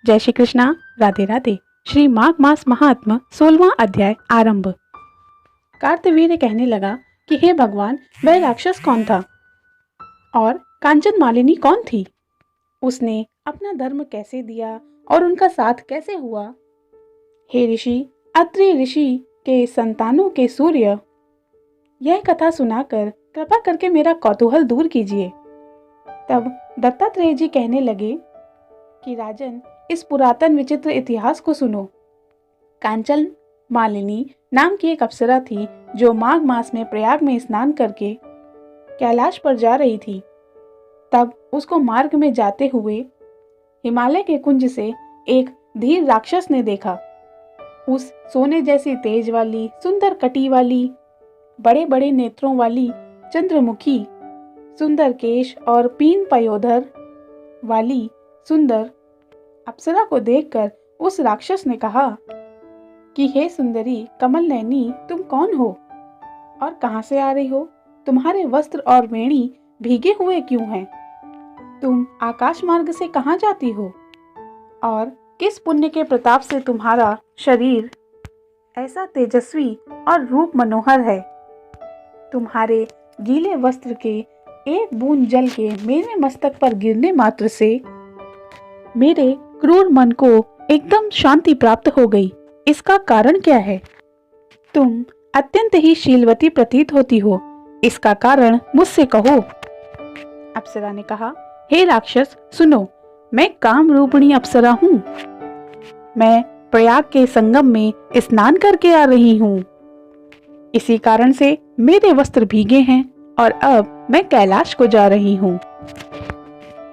जय श्री कृष्णा। राधे राधे। श्री माघ मास महात्म 16वां अध्याय आरंभ। कार्तवीर्य कहने लगा कि हे भगवान, वह राक्षस कौन था और कांचन मालिनी कौन थी? उसने अपना धर्म कैसे दिया और उनका साथ कैसे हुआ? हे ऋषि, अत्रि ऋषि के संतानों के सूर्य, यह कथा सुनाकर कृपा करके मेरा कौतूहल दूर कीजिए। तब दत्तात्रेय जी कहने लगे कि राजन, इस पुरातन विचित्र इतिहास को सुनो। कांचन मालिनी नाम की एक अप्सरा थी जो माघ मास में प्रयाग में स्नान करके कैलाश पर जा रही थी। तब उसको मार्ग में जाते हुए हिमालय के कुंज से एक धीर राक्षस ने देखा। उस सोने जैसी तेज वाली, सुंदर कटी वाली, बड़े बड़े नेत्रों वाली, चंद्रमुखी, सुंदर केश और पीन पयोधर वाली सुंदर अप्सरा को देखकर उस राक्षस ने कहा कि हे सुंदरी कमल नयनी, तुम कौन हो और कहां से आ रही हो? तुम्हारे वस्त्र और वेणी भीगे हुए क्यों हैं? तुम आकाश मार्ग से कहां जाती हो और किस पुण्य के प्रताप से तुम्हारा शरीर ऐसा तेजस्वी और रूप मनोहर है? तुम्हारे गीले वस्त्र के एक बूंद जल के मेरे मस्तक पर गिरने मात्र से मेरे क्रूर मन को एकदम शांति प्राप्त हो गई। इसका कारण क्या है? तुम अत्यंत ही शीलवती प्रतीत होती हो, इसका कारण मुझसे कहो। अप्सरा ने कहा, हे राक्षस सुनो, मैं काम रूपिणी अप्सरा हूँ। मैं प्रयाग के संगम में स्नान करके आ रही हूँ। इसी कारण से मेरे वस्त्र भीगे हैं और अब मैं कैलाश को जा रही हूँ,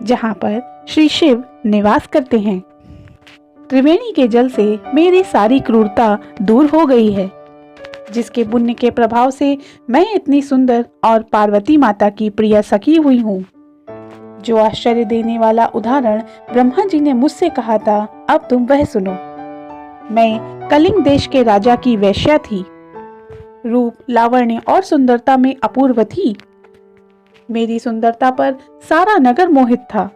जहाँ पर श्री शिव निवास करते हैं। त्रिवेणी के जल से मेरी सारी क्रूरता दूर हो गई है, जिसके पुण्य के प्रभाव से मैं इतनी सुंदर और पार्वती माता की प्रिय सखी हुई हूँ। जो आश्चर्य देने वाला उदाहरण ब्रह्मा जी ने मुझसे कहा था, अब तुम वह सुनो। मैं कलिंग देश के राजा की वेश्या थी। रूप, लावण्य और सुंदरता में अपूर्व थी। मेरी सुंदरता पर सारा नगर मोहित था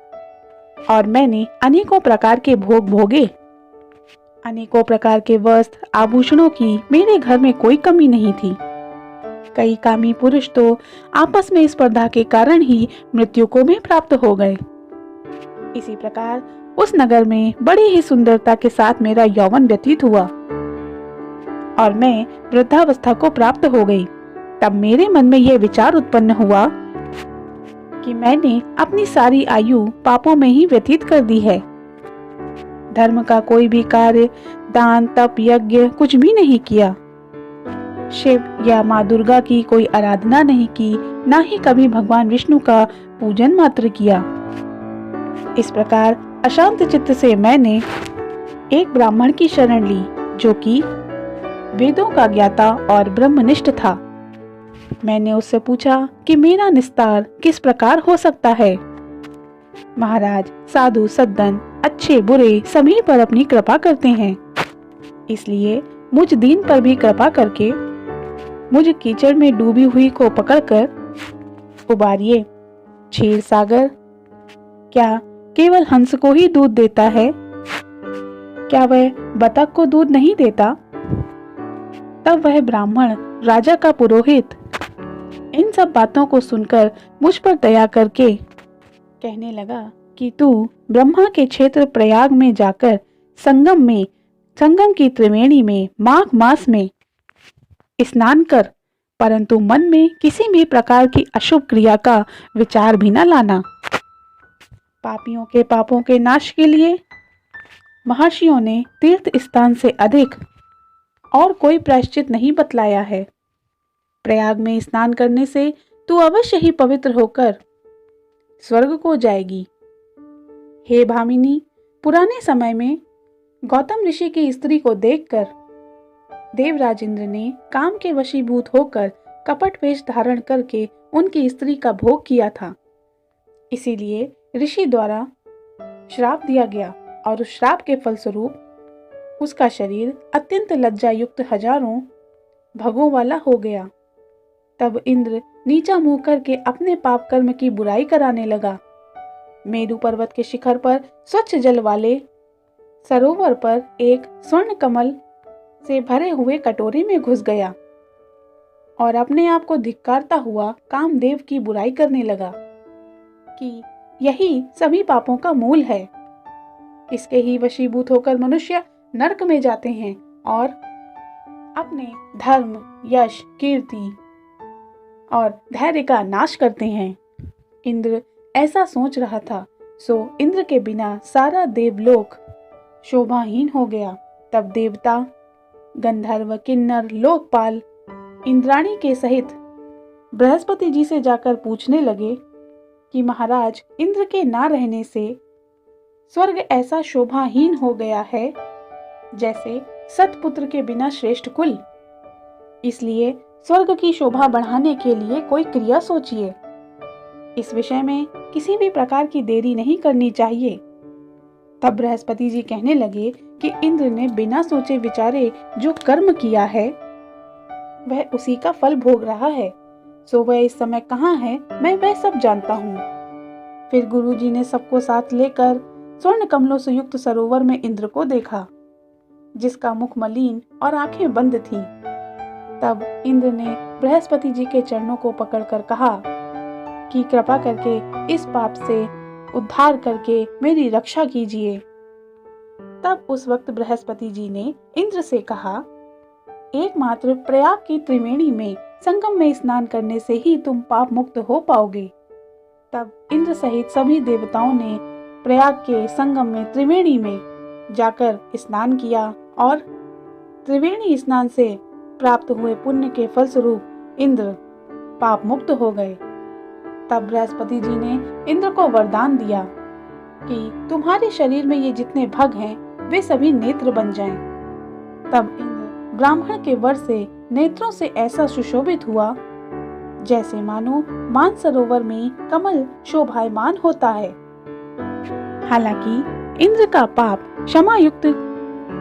और मैंने अनेकों प्रकार के भोग भोगे। अनेकों प्रकार के वस्त्र, आभूषणों की मेरे घर में कोई कमी नहीं थी। कई कामी पुरुष तो आपस में स्पर्धा के कारण ही मृत्यु को भी प्राप्त हो गए। इसी प्रकार उस नगर में बड़ी ही सुंदरता के साथ मेरा यौवन व्यतीत हुआ और मैं वृद्धावस्था को प्राप्त हो गई। तब मेरे मन में यह विचार उत्पन्न हुआ कि मैंने अपनी सारी आयु पापों में ही व्यतीत कर दी है। धर्म का कोई भी कार्य, दान, तप, यज्ञ कुछ भी नहीं किया। शिव या माँ दुर्गा की कोई आराधना नहीं की, ना ही कभी भगवान विष्णु का पूजन मात्र किया। इस प्रकार अशांत चित्त से मैंने एक ब्राह्मण की शरण ली, जो कि वेदों का ज्ञाता और ब्रह्मनिष्ठ था। मैंने उससे पूछा कि मेरा निस्तार किस प्रकार हो सकता है। महाराज, साधु सज्जन, अच्छे बुरे सभी पर अपनी कृपा करते हैं, इसलिए मुझ दीन पर भी कृपा करके मुझ कीचड़ में डूबी हुई को पकड़कर उबारिए। क्षीर सागर क्या केवल हंस को ही दूध देता है? क्या वह बतख को दूध नहीं देता? तब वह ब्राह्मण, राजा का पुरोहित, इन सब बातों को सुनकर मुझ पर दया करके कहने लगा कि तू ब्रह्मा के क्षेत्र प्रयाग में जाकर संगम की त्रिवेणी में माघ मास में स्नान कर, परंतु मन में किसी भी प्रकार की अशुभ क्रिया का विचार भी न लाना। पापियों के पापों के नाश के लिए महर्षियों ने तीर्थ स्थान से अधिक और कोई प्रायश्चित नहीं बतलाया है। प्रयाग में स्नान करने से तू अवश्य ही पवित्र होकर स्वर्ग को जाएगी। हे भामिनी, पुराने समय में गौतम ऋषि की स्त्री को देखकर देवराज इंद्र ने काम के वशीभूत होकर कपट वेश धारण करके उनकी स्त्री का भोग किया था। इसीलिए ऋषि द्वारा श्राप दिया गया और उस श्राप के फलस्वरूप उसका शरीर अत्यंत लज्जा युक्त हजारों भगों वाला हो गया। तब इंद्र नीचा मुंह करके अपने पाप कर्म की बुराई कराने लगा। मेरु पर्वत के शिखर पर स्वच्छ जल वाले सरोवर पर एक स्वर्ण कमल से भरे हुए कटोरे में घुस गया और अपने आप को धिक्कारता हुआ कामदेव की बुराई करने लगा कि यही सभी पापों का मूल है। इसके ही वशीभूत होकर मनुष्य नरक में जाते हैं और अपने धर्म, यश, कीर्ति और धैर्य का नाश करते हैं। इंद्र ऐसा सोच रहा था, सो इंद्र के बिना सारा देवलोक शोभाहीन हो गया। तब देवता, गंधर्व, किन्नर, लोकपाल इंद्राणी के सहित बृहस्पति जी से जाकर पूछने लगे कि महाराज, इंद्र के ना रहने से स्वर्ग ऐसा शोभाहीन हो गया है जैसे सतपुत्र के बिना श्रेष्ठ कुल। इसलिए स्वर्ग की शोभा बढ़ाने के लिए कोई क्रिया सोचिए। इस विषय में किसी भी प्रकार की देरी नहीं करनी चाहिए। तब बृहस्पति जी कहने लगे कि इंद्र ने बिना सोचे विचारे जो कर्म किया है वह उसी का फल भोग रहा है। सो वह इस समय कहाँ है, मैं वह सब जानता हूँ। फिर गुरु जी ने सबको साथ लेकर स्वर्ण कमलों से युक्त सरोवर में इंद्र को देखा, जिसका मुख मलिन और आंखें बंद थीं। तब इंद्र ने बृहस्पति जी के चरणों को पकड़कर कहा कि कृपा करके इस पाप से उद्धार करके मेरी रक्षा कीजिए। तब उस वक्त बृहस्पति जी ने इंद्र से कहा, एकमात्र प्रयाग की त्रिवेणी में संगम में स्नान करने से ही तुम पाप मुक्त हो पाओगे। तब इंद्र सहित सभी देवताओं ने प्रयाग के संगम में त्रिवेणी में जाकर स्नान किया और त्रिवेणी स्नान से प्राप्त हुए पुण्य के फलस्वरूप इंद्र पाप मुक्त हो गए। तब बृहस्पति जी ने इंद्र को वरदान दिया कि तुम्हारे शरीर में ये जितने भग हैं वे सभी नेत्र बन जाएं। तब इंद्र ब्राह्मण के वर से नेत्रों से ऐसा सुशोभित हुआ जैसे मानो मानसरोवर में कमल शोभायमान होता है। हालांकि इंद्र का पाप क्षमा युक्त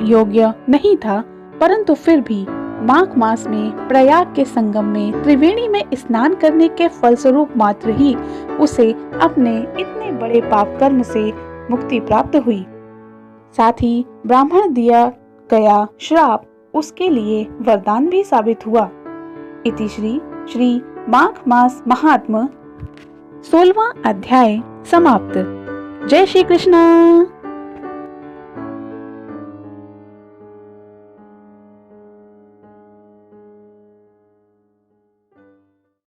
योग्य नहीं था, परंतु फिर भी माघ मास में प्रयाग के संगम में त्रिवेणी में स्नान करने के फलस्वरूप मात्र ही उसे अपने इतने बड़े पाप कर्म से मुक्ति प्राप्त हुई। साथ ही ब्राह्मण दिया गया श्राप उसके लिए वरदान भी साबित हुआ। इति श्री माघ मास महात्म्य 16वां अध्याय समाप्त। जय श्री कृष्ण।